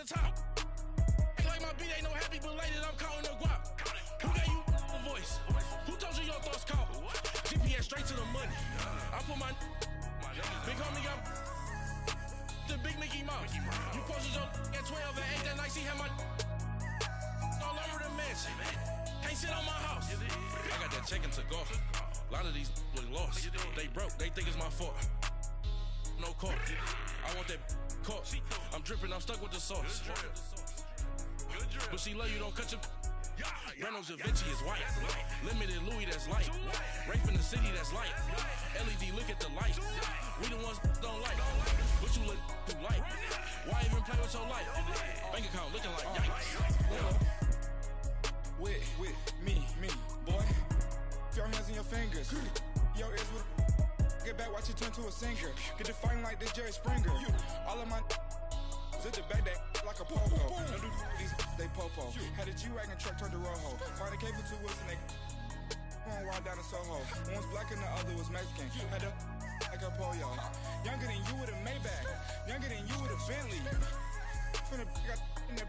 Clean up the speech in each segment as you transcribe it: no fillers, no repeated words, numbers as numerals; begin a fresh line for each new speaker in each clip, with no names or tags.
the top. Like my beat ain't no happy belated, I'm counting the guap. Who gave you the voice? Who told you your thoughts count? GPS straight to the money. I put my big homie got the big Mickey Mouse. You posted your at 12 and 8 that night, she had my all over the mess. Can't sit on my house. I got that check and took off. A lot of these was lost. They broke, they think it's my fault. No court. I want that court. I'm dripping, I'm stuck with the sauce. But she love you, don't cut your. Breno Javinci is white. Limited Louis, that's light. Rape in the city, that's light. LED, look at the light. We the ones don't like. But you look too light. Why even play with your life? Bank account looking like yikes.
With me, boy. Your hands and your fingers. Your ears with get back, watch it turn to a singer. Get the fighting like this Jerry Springer. All of my zip the back that like a popo. Don't do these, they popo. Had a G-Wagon truck turned to Rojo. Find a cable 2 wheels and they going wild down in Soho. One was black and the other was Mexican. Had a like a pollo. Younger than you with a Maybach. Younger than you with a Bentley. Finna got in the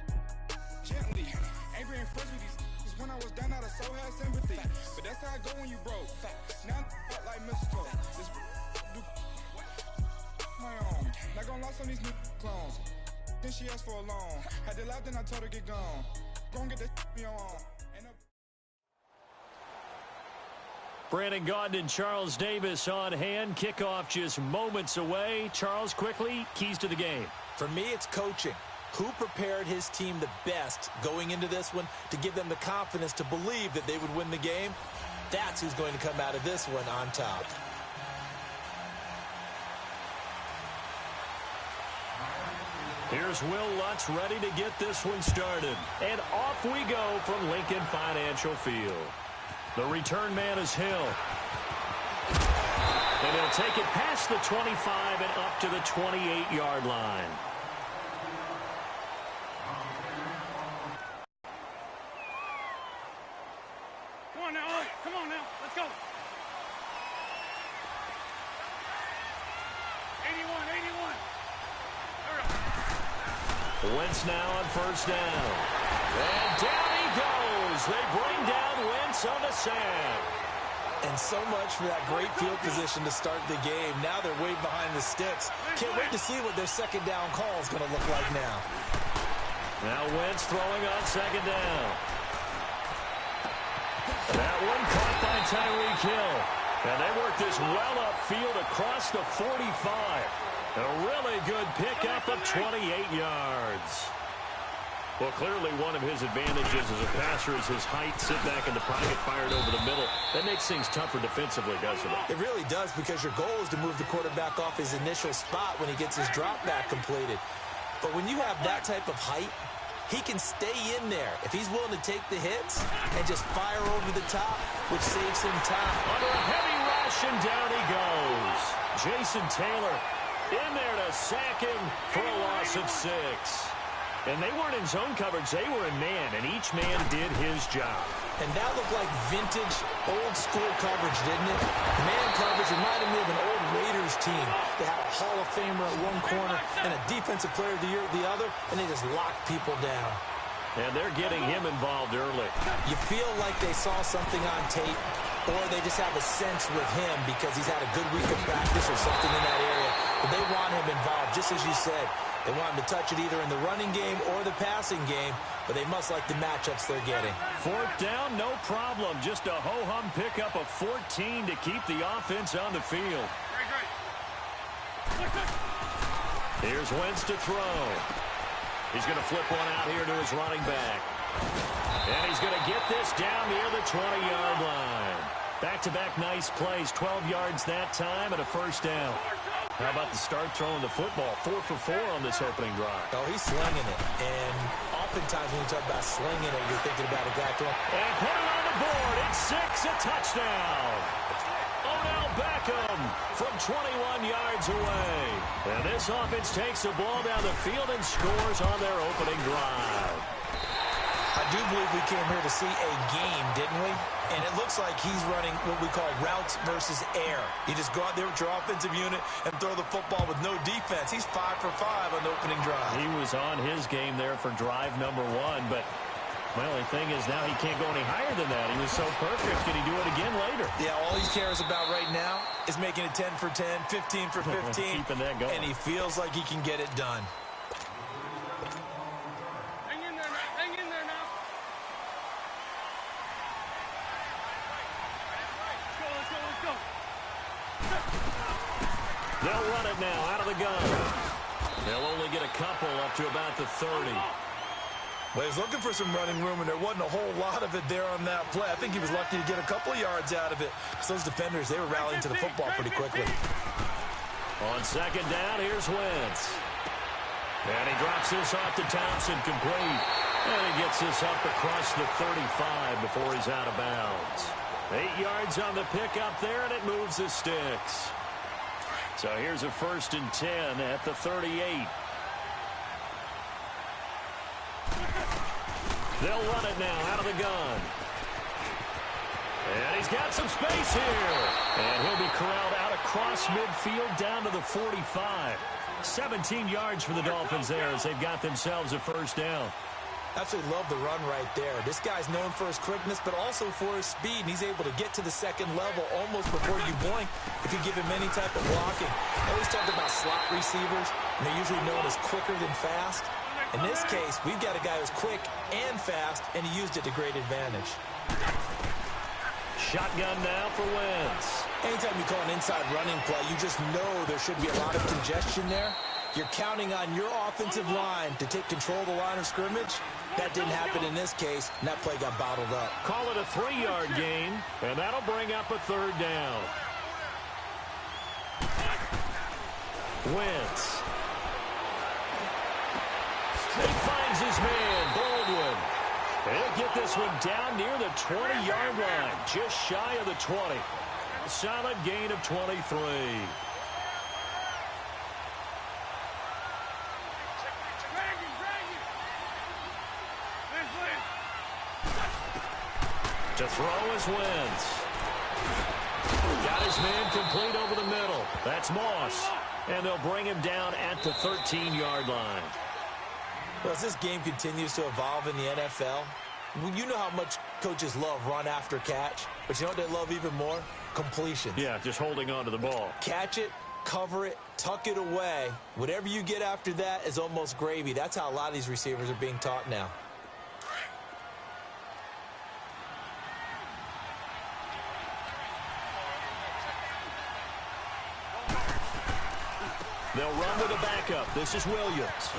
gently. Angry and friends with these. When I was down out of so had sympathy. But that's how I go when you broke. Now I'm like mistletoe. This my own. Not gonna lost on these new clones. Then she asked for a loan. Had to laugh, then I told her get gone. Gon' get that me on.
Brandon Gaudin and Charles Davis on hand. Kickoff just moments away. Charles, quickly, keys to the game.
For me, it's coaching. Who prepared his team the best going into this one to give them the confidence to believe that they would win the game? That's who's going to come out of this one on top.
Here's Will Lutz ready to get this one started. And off we go from Lincoln Financial Field. The return man is Hill. And he'll take it past the 25 and up to the 28-yard line.
Come on now, let's go. 81.
Wentz now on first down. And down he goes. They bring down Wentz on the sack.
And so much for that great field position to start the game. Now they're way behind the sticks. Can't wait to see what their second down call is going to look like now.
Now Wentz throwing on second down. That one caught by Tyreek Hill. And they work this well upfield across the 45. A really good pickup of 28 yards. Well, clearly one of his advantages as a passer is his height. Sit back in the pocket, fired over the middle. That makes things tougher defensively, doesn't it?
It really does, because your goal is to move the quarterback off his initial spot when he gets his drop back completed. But when you have that type of height, he can stay in there if he's willing to take the hits and just fire over the top, which saves him time.
Under a heavy rush, and down he goes. Jason Taylor in there to sack him for a loss of 6. And they weren't in zone coverage. They were in man, and each man did his job.
And that looked like vintage, old-school coverage, didn't it? Man coverage reminded me of an old Raiders team. They had a Hall of Famer at one corner and a Defensive Player of the Year at the other, and they just locked people down.
And they're getting him involved early.
You feel like they saw something on tape, or they just have a sense with him because he's had a good week of practice or something in that area. But they want him involved, just as you said. They want him to touch it either in the running game or the passing game, but they must like the matchups they're getting.
Fourth down, no problem. Just a ho-hum pickup of 14 to keep the offense on the field. Here's Wentz to throw. He's going to flip one out here to his running back. And he's going to get this down near the 20-yard line. Back-to-back nice plays, 12 yards that time and a first down. How about the start throwing the football? 4 for 4 on this opening drive.
Oh, he's slinging it. And oftentimes when you talk about slinging it, you're thinking about a guy throwing.
And put it on the board. It's 6, a touchdown. Odell Beckham from 21 yards away. And this offense takes the ball down the field and scores on their opening drive.
I do believe we came here to see a game, didn't we? And it looks like he's running what we call routes versus air. You just go out there with your offensive unit and throw the football with no defense. He's 5 for 5 on the opening drive.
He was on his game there for drive number 1, but my only thing is now he can't go any higher than that. He was so perfect. Can he do it again later?
Yeah, all he cares about right now is making it 10 for 10, 15 for 15.
Keeping that going.
And he feels like he can get it done.
Hang in there now. Hang in there now. Let's go.
They'll run it now out of the gun. They'll only get a couple up to about the 30.
Well, he's looking for some running room, and there wasn't a whole lot of it there on that play. I think he was lucky to get a couple of yards out of it. So those defenders, they were rallying to the football pretty quickly.
On second down, here's Wentz. And he drops this off to Thompson, complete. And he gets this up across the 35 before he's out of bounds. 8 yards on the pickup there, and it moves the sticks. So here's a 1st and 10 at the 38. They'll run it now out of the gun. And he's got some space here. And he'll be corralled out across midfield down to the 45. 17 yards for the Dolphins there as they've got themselves a 1st down.
Absolutely love the run right there. This guy's known for his quickness, but also for his speed. And he's able to get to the second level almost before you blink if you give him any type of blocking. I always talk about slot receivers, and they're usually known as quicker than fast. In this case, we've got a guy who's quick and fast, and he used it to great advantage.
Shotgun now for Wentz.
Anytime you call an inside running play, you just know there should be a lot of congestion there. You're counting on your offensive line to take control of the line of scrimmage. That didn't happen in this case, and that play got bottled up.
Call it a 3-yard gain, and that'll bring up a 3rd down. Wentz. He finds his man, Baldwin. He'll get this one down near the 20-yard line, just shy of the 20. A solid gain of 23. To throw is Wentz. Got his man complete over the middle. That's Moss. And they'll bring him down at the 13-yard line.
Well, as this game continues to evolve in the NFL, you know how much coaches love run after catch, but you know what they love even more? Completions.
Yeah, just holding on to the ball.
Catch it, cover it, tuck it away. Whatever you get after that is almost gravy. That's how a lot of these receivers are being taught now.
They'll run with a backup. This is Williams.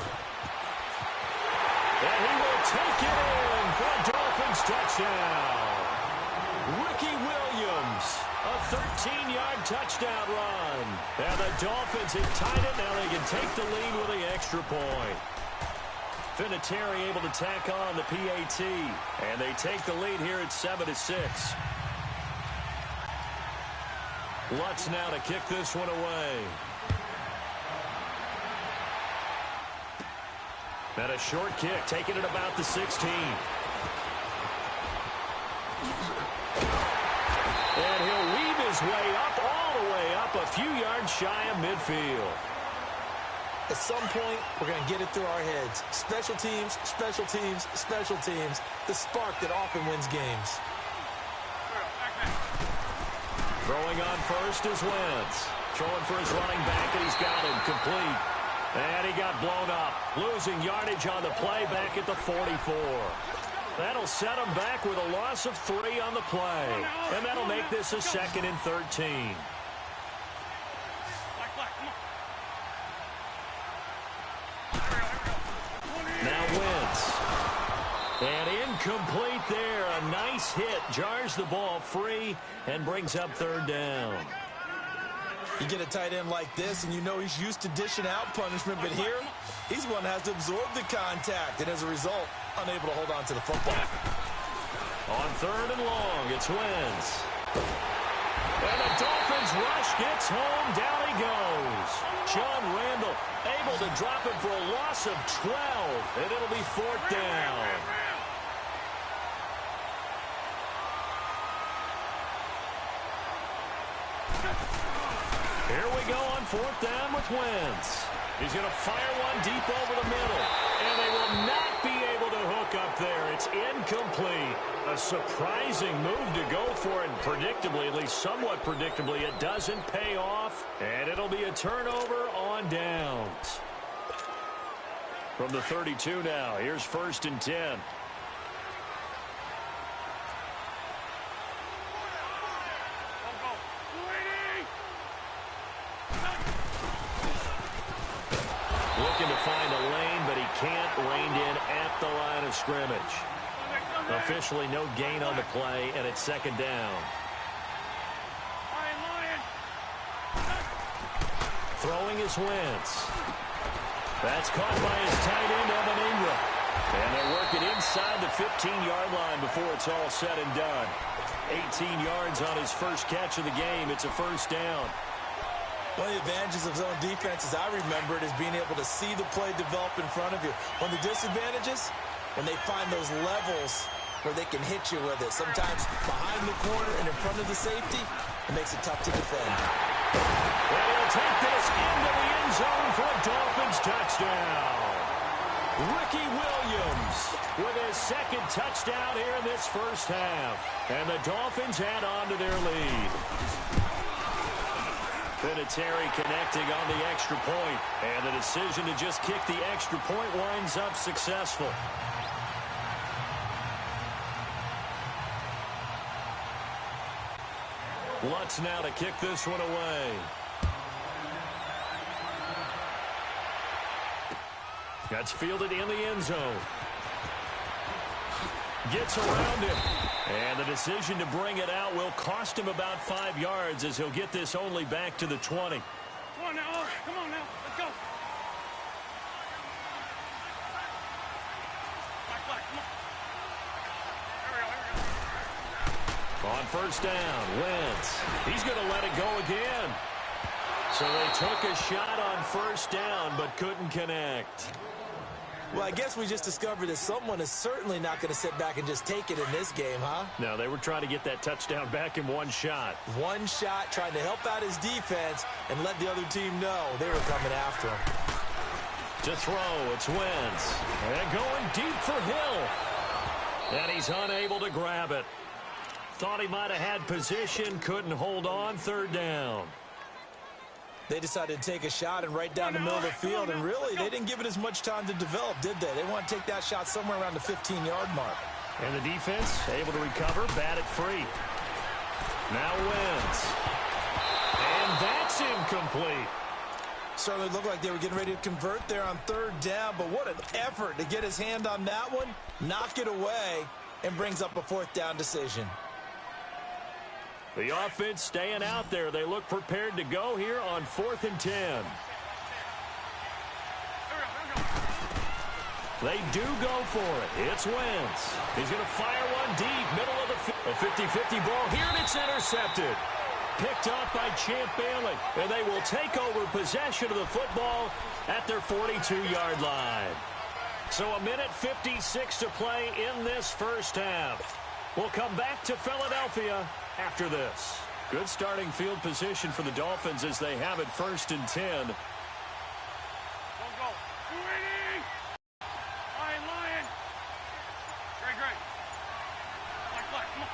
And he will take it in for a Dolphins touchdown. Ricky Williams, a 13-yard touchdown run. And the Dolphins have tied it. Now they can take the lead with the extra point. Vinatieri able to tack on the PAT. And they take the lead here at 7-6. Lutz now to kick this one away. And a short kick, taking it about the 16. And he'll weave his way up, all the way up, a few yards shy of midfield.
At some point, we're going to get it through our heads. Special teams, special teams, special teams. The spark that often wins games.
Throwing on first is Wentz. Throwing for his running back, and he's got him complete. And he got blown up, losing yardage on the play back at the 44. That'll set him back with a loss of 3 on the play. And that'll make this a 2nd and 13. Now Wentz. And incomplete there. A nice hit. Jars the ball free and brings up 3rd down.
You get a tight end like this, and you know he's used to dishing out punishment, but here, he's one that has to absorb the contact, and as a result, unable to hold on to the football.
On 3rd and long, it's Wentz. And the Dolphins rush gets home, down he goes. John Randall able to drop it for a loss of 12, and it'll be 4th down. Here we go on 4th down with Wentz. He's going to fire one deep over the middle. And they will not be able to hook up there. It's incomplete. A surprising move to go for it. And predictably, at least somewhat predictably, it doesn't pay off. And it'll be a turnover on downs. From the 32 now, here's 1st and 10. Looking to find a lane, but he can't rein in at the line of scrimmage. Officially no gain on the play, and it's 2nd down. Throwing is Wentz. That's caught by his tight end, M19. And they're working inside the 15-yard line before it's all said and done. 18 yards on his first catch of the game. It's a 1st down.
One of the advantages of zone defense, as I remember it, is being able to see the play develop in front of you. One of the disadvantages, when they find those levels where they can hit you with it. Sometimes behind the corner and in front of the safety, it makes it tough to defend.
Well, he'll take this into the end zone for a Dolphins touchdown. Ricky Williams with his 2nd touchdown here in this first half. And the Dolphins add on to their lead. Vinatieri connecting on the extra point. And the decision to just kick the extra point winds up successful. Lutz now to kick this one away. That's fielded in the end zone. Gets around him. And the decision to bring it out will cost him about 5 yards as he'll get this only back to the 20.
Come on now. Come on now. Let's go. Black, come on. Here we go.
On 1st down, Wentz. He's going to let it go again. So they took a shot on 1st down but couldn't connect.
Well, I guess we just discovered that someone is certainly not going to sit back and just take it in this game, huh?
No, they were trying to get that touchdown back in one shot.
One shot, trying to help out his defense and let the other team know they were coming after him.
To throw, it's Wentz. And going deep for Hill. And he's unable to grab it. Thought he might have had position, couldn't hold on, 3rd down.
They decided to take a shot and right down the middle of the field, and really, they didn't give it as much time to develop, did they? They want to take that shot somewhere around the 15-yard mark.
And the defense able to recover, bat it free. Now Wentz. And that's incomplete.
Certainly looked like they were getting ready to convert there on 3rd down, but what an effort to get his hand on that one, knock it away, and brings up a 4th down decision.
The offense staying out there. They look prepared to go here on 4th and 10. They do go for it. It's Wentz. He's going to fire one deep, middle of the field. A 50-50 ball here, and it's intercepted. Picked off by Champ Bailey. And they will take over possession of the football at their 42-yard line. So a minute 56 to play in this first half. We'll come back to Philadelphia after this. Good starting field position for the Dolphins as they have it 1st and 10.
Go, go. You ready? Lion. Great. Black, come on.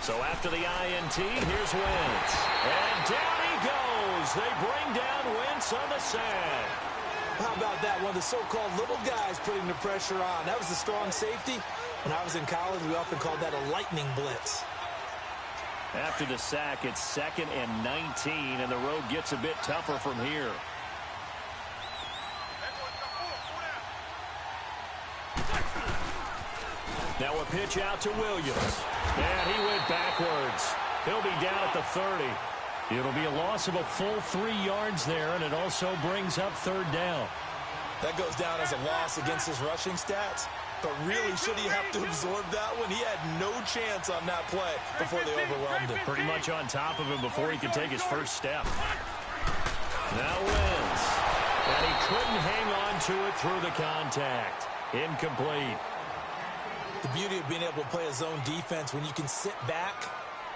So after the INT, here's Wentz. And down he goes. They bring down Wentz on the sack.
How about that? One of the so-called little guys putting the pressure on. That was the strong safety. When I was in college, we often called that a lightning blitz.
After the sack, it's 2nd and 19, and the road gets a bit tougher from here. Now a pitch out to Williams. And he went backwards. He'll be down at the 30. It'll be a loss of a full 3 yards there, and it also brings up 3rd down.
That goes down as a loss against his rushing stats. But really, should he have to absorb that one? He had no chance on that play before they overwhelmed him.
Pretty much on top of him before he could take his first step. Now Wentz. And he couldn't hang on to it through the contact. Incomplete.
The beauty of being able to play a zone defense when you can sit back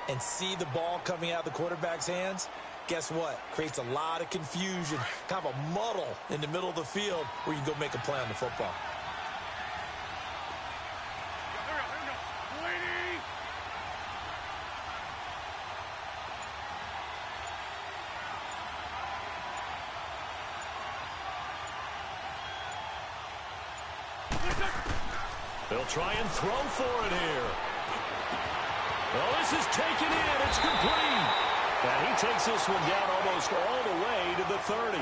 and see the ball coming out of the quarterback's hands, guess what? Creates a lot of confusion, kind of a muddle in the middle of the field where you can go make a play on the football.
They'll try and throw for it here. Well, this is taken in. It's complete. And he takes this one down almost all the way to the 30.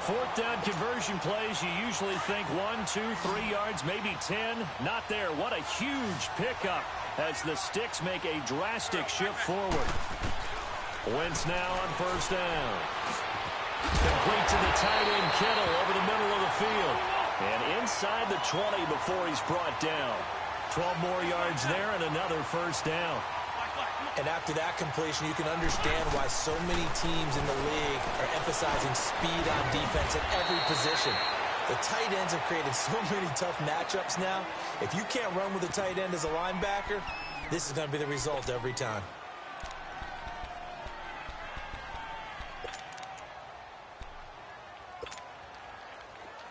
Fourth down conversion plays, you usually think 1, 2, 3 yards, maybe 10. Not there. What a huge pickup as the Sticks make a drastic shift forward. Wentz now on first down. Complete to the tight end Kittle over the middle of the field. And inside the 20 before he's brought down. 12 more yards there and another first down.
And after that completion, you can understand why so many teams in the league are emphasizing speed on defense at every position. The tight ends have created so many tough matchups now. If you can't run with a tight end as a linebacker, this is going to be the result every time.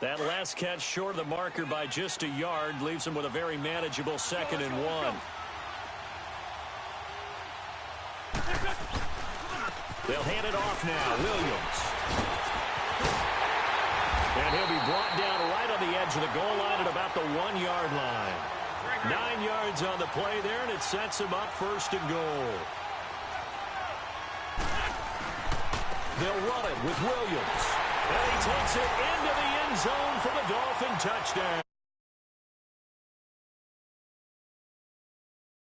That last catch short of the marker by just a yard leaves him with a very manageable 2nd and 1. They'll hand it off now. Williams. And he'll be brought down right on the edge of the goal line at about the 1-yard line. 9 yards on the play there, and it sets him up 1st and goal. They'll run it with Williams. And he takes it into the end zone for the Dolphin touchdown.